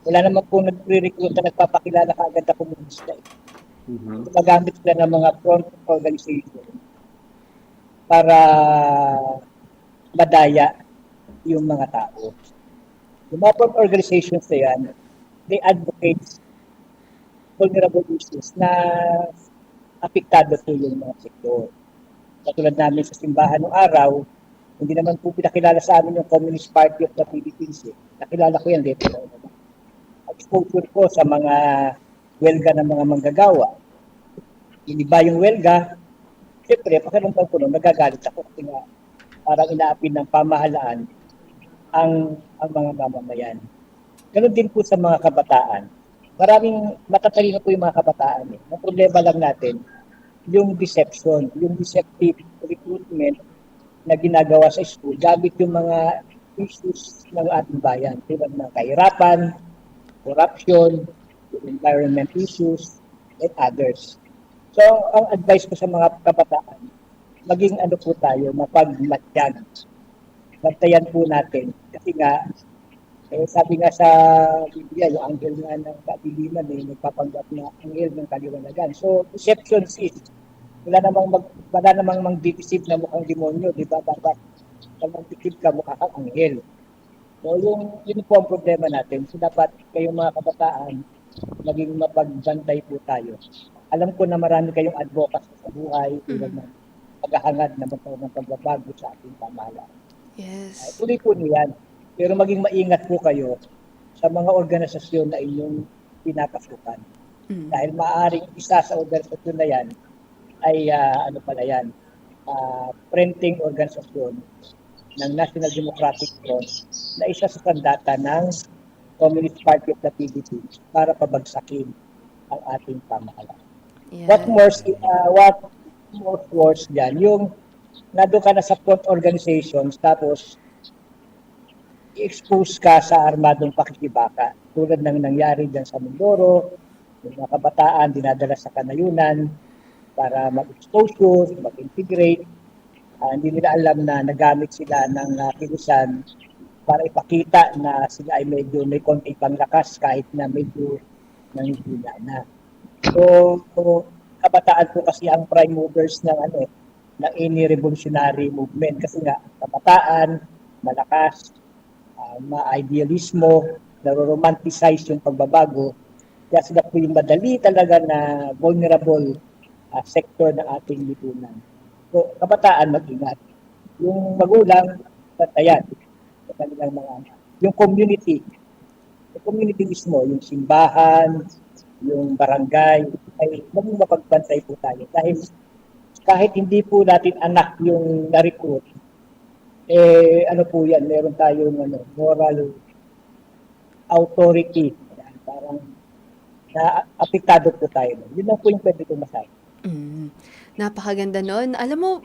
Wala naman po nagre-recruit na nagpapakilala kaagad na komunista. Gumagamit sila ng mga front organization para madaya yung mga tao. Yung mga front organizations na yan, they advocate vulnerable issues na apektado po yung mga sektor. Katulad namin sa simbahan ng araw, hindi naman po pinakilala sa amin yung Communist Party of the Philippines. Nakilala ko yan dito. Exposure ko sa mga welga ng mga manggagawa. Iniba yung welga, siyempre, pakiramdam ko nun, nagagalit ako kasi nga parang inaapin ng pamahalaan ang mga mamamayan. Ganun din po sa mga kabataan. Maraming matatalino po yung mga kabataan. Ang problema lang natin, yung deception, yung deceptive recruitment na ginagawa sa school gamit yung mga issues ng ating bayan. Diba, ng kahirapan, corruption, environment issues, and others. So, ang advice ko sa mga kabataan, maging po tayo, mapagmatyan. Bantayan po natin. Kasi nga, sabi nga sa Biblia, yung anghel nga ng kadiliman, nagpapanggap na anghel ng kaliwanagan. So, deception is, wala namang mang-deceive na mukhang demonyo, di ba? Dapat mag-deceive ka, mukha kang anghel. So, yun po ang problema natin. So, dapat kayong mga kabataan, maging mapagbantay po tayo. Alam ko na marami kayong advocates sa buhay, tulad ng paghahangad na magkaroon ng pagbabago sa ating pamahalaan. Yes. Tuloy po niyan. Pero maging maingat po kayo sa mga organisasyon na inyong pinapasukan. Dahil maaaring isa sa organisasyon na yan ay printing organisasyon ng National Democratic Front na isa sa sandata ng Communist Party of the Philippines para pabagsakin ang ating pamahalaan. Yeah. What worse dyan, yung nado ka na sa front organizations tapos i-expose ka sa armadong pakikibaka tulad ng nangyari dyan sa Mindoro, yung mga kabataan dinadala sa kanayunan para mag-exposure, mag-integrate. Hindi nila alam na nagamit sila ng kilusan para ipakita na sila ay medyo may konti panglakas kahit na medyo nanghihina na. So, kabataan po kasi ang prime movers ng any revolutionary movement kasi nga kabataan, malakas, ma-idealismo, naro-romanticize yung pagbabago. Kaya sila po yung madali talaga na vulnerable sector ng ating lipunan. So, kabataan, mag-ingat. Yung magulang, patayan. Sa kanilang mga anak. Yung community mismo, yung simbahan, yung barangay, ay maging mapagbantay po tayo. Dahil kahit hindi po natin anak yung na-recruit, ano po yan, meron tayong moral authority. Parang na-apektado po tayo. Yun lang po yung pwede ko masabi. Napakaganda nun. Alam mo,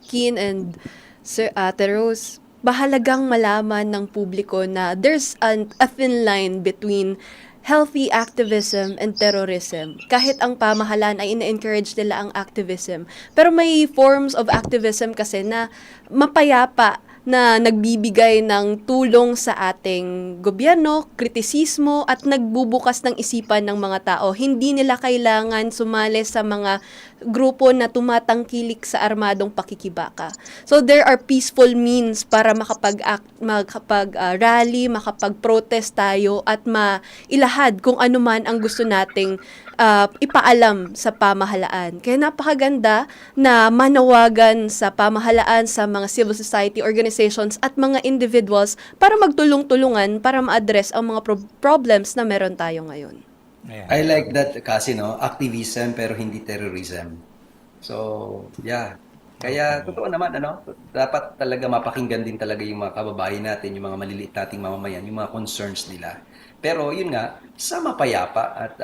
Keen and Sir Ate Rose, mahalagang malaman ng publiko na there's a thin line between healthy activism and terrorism. Kahit ang pamahalaan ay ina-encourage nila ang activism. Pero may forms of activism kasi na mapayapa na nagbibigay ng tulong sa ating gobyerno, kritisismo, at nagbubukas ng isipan ng mga tao. Hindi nila kailangan sumali sa mga grupo na tumatangkilik sa armadong pakikibaka. So there are peaceful means para makapag-rally, makapag-protest tayo at mailahad kung ano man ang gusto nating ipaalam sa pamahalaan. Kaya napakaganda na manawagan sa pamahalaan, sa mga civil society organizations at mga individuals para magtulong-tulungan para ma-address ang mga problems na meron tayo ngayon. Ayan. I like that kasi activism pero hindi terrorism. So, yeah. Kaya totoo naman dapat talaga mapakinggan din talaga yung mga kababayan natin, yung mga maliliit nating mamamayan, yung mga concerns nila. Pero yun nga, sa mapayapa at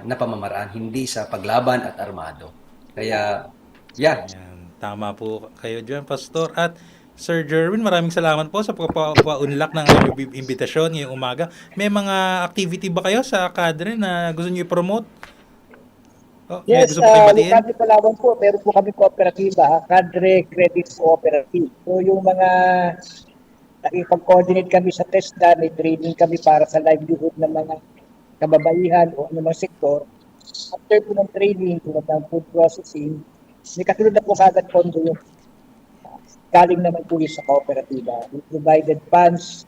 na pamamaraan, hindi sa paglaban at armado. Kaya, yeah. Ayan. Tama po kayo dyan, Pastor. At Sir Jerwin, maraming salamat po sa pagpapaunlak ng imbitasyon ngayong umaga. May mga activity ba kayo sa kadre na gusto niyo i-promote? May Yes, gusto po kayo yung batiin? Cadre Palawan po, meron po kami kooperatiba, Cadre Credit Cooperative. So yung mga nakipag-coordinate kami sa TESDA, may training kami para sa livelihood ng mga kababaihan o anumang sektor. After po ng training, tulad ng food processing, may kasunod na po kagad pondo yung galing naman po sa kooperatiba. We provided funds,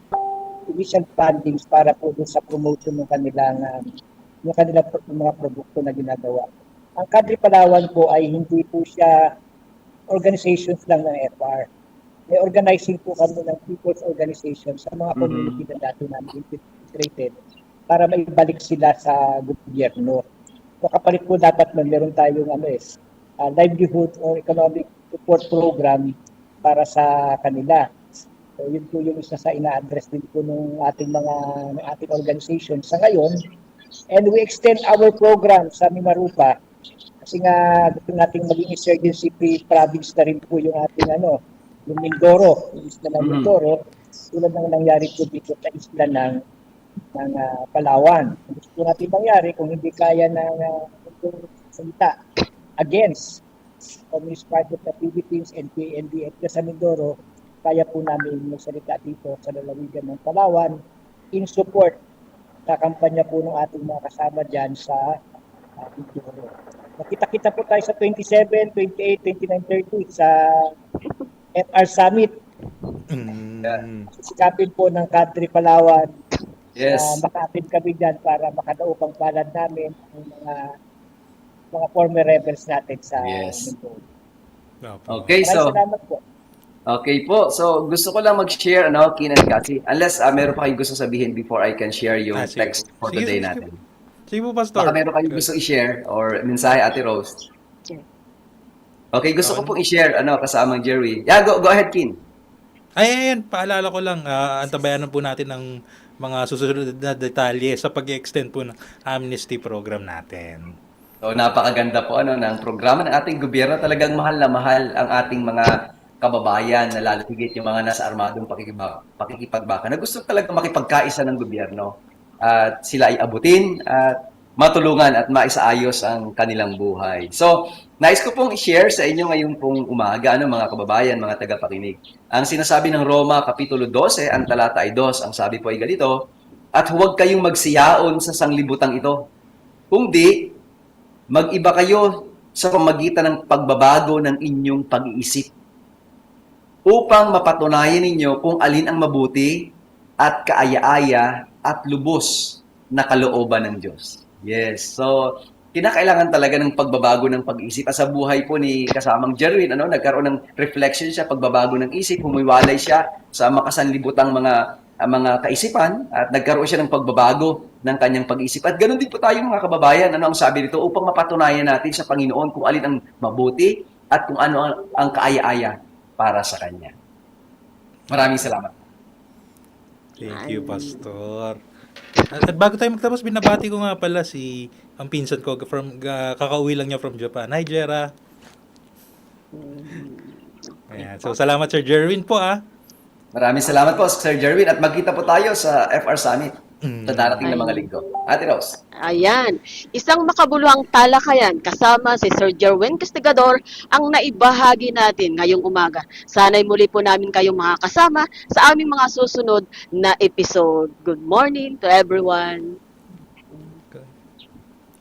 initial fundings para po dun sa promotion ng kanilang mga produkto na ginagawa. Ang Cadre Palawan po ay hindi po siya organizations lang ng FR. May organizing po kami ng people's organizations sa mga community na dati namin infiltrated para maibalik sila sa gobyerno. So kapalit po dapat meron tayong livelihood or economic support program para sa kanila. So yun po yung isa sa ina-address din po ng ating organization sa ngayon. And we extend our program sa Mimarupa kasi nga gusto nating maging insurgency free province na rin po yung ating yung Mindoro, yung isla ng Mindoro, tulad ng nangyari po dito sa isla ng Palawan. Gusto natin mangyari kung hindi kaya ng salita against Communist Party of the Philippines and PND at sa Mindoro, kaya po namin magsalita dito sa lalawigan ng Palawan in support sa kampanya po ng ating mga kasama dyan sa Mindoro. Nakita-kita po tayo sa 27, 28, 29, 30 sa FR Summit. Sisikapin po ng Cadre Palawan Yes. na makapit kami dyan para makadaupang palad namin ang mga former rebels natin sa Yes. Mindoro. Okay, Maraming so salamat po. okay po. So gusto ko lang mag-share Keenan Kasi. Unless meron pa kayong gusto sabihin before I can share yung Sige text po. for the day Sige natin. po. Sige po, Pastor. Baka meron kayong gusto i-share or mensahe, Ate Rose. Okay, gusto ko pong i-share kasamang Jerry. Yeah, go ahead, Keen. Ayan, paalala ko lang, antabayanan po natin ng mga susunod na detalye sa pag-extend po ng amnesty program natin. So napakaganda po ng programa ng ating gobyerno. Talagang mahal na mahal ang ating mga kababayan na lalo higit yung mga nasa armadong pakikipagbaka na gusto talaga makipagkaisa ng gobyerno at sila ay abutin at matulungan at maisaayos ang kanilang buhay. So, nais ko pong i-share sa inyo ngayong pong umaga, mga kababayan, mga tagapakinig. Ang sinasabi ng Roma, Kapitulo 12, ang talata ay 2, ang sabi po ay ganito, at huwag kayong magsiyaon sa sanglibutang ito. Kung di, mag-iba kayo sa pamagitan ng pagbabago ng inyong pag-iisip upang mapatunayan ninyo kung alin ang mabuti at kaaya-aya at lubos na kalooban ng Diyos. Yes. So, kinakailangan talaga ng pagbabago ng pag-isip. At sa buhay po ni kasamang Jerwin, nagkaroon ng reflection siya, pagbabago ng isip, humiwalay siya sa makasanlibutang mga kaisipan at nagkaroon siya ng pagbabago ng kanyang pag-isip. At ganoon din po tayo mga kababayan, ang sabi dito, upang mapatunayan natin sa Panginoon kung alin ang mabuti at kung ano ang kaaya-aya para sa Kanya. Maraming salamat. Thank you, Pastor. At bago tayo magtapos, binabati ko nga pala ang pinsan ko kakauwi lang niya from Japan. Hi, Jera. Ayan. So, salamat Sir Jerwin po Maraming salamat po, Sir Jerwin. At magkita po tayo sa FR Summit sa darating na mga linggo. Ate Rose. Ayan, isang makabuluhang talakayan kasama si Sir Jerwin Castigador ang naibahagi natin ngayong umaga. Sana'y muli po namin kayong makakasama sa aming mga susunod na episode. Good morning to everyone.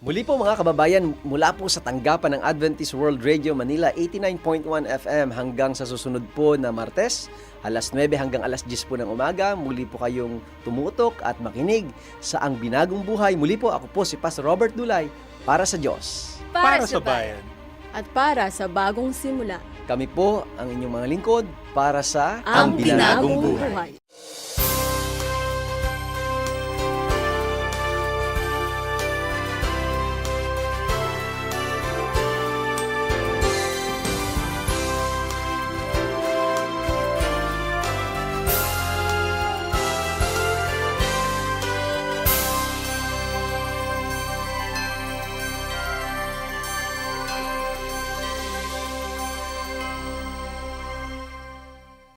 Muli po mga kababayan, mula po sa tanggapan ng Adventist World Radio Manila 89.1 FM hanggang sa susunod po na Martes, alas 9 hanggang alas 10 po ng umaga, muli po kayong tumutok at makinig sa Ang Binagong Buhay. Muli po, ako po si Pastor Robert Dulay para sa Diyos. para sa bayan. At para sa bagong simula. Kami po ang inyong mga lingkod para sa Ang Binagong Buhay.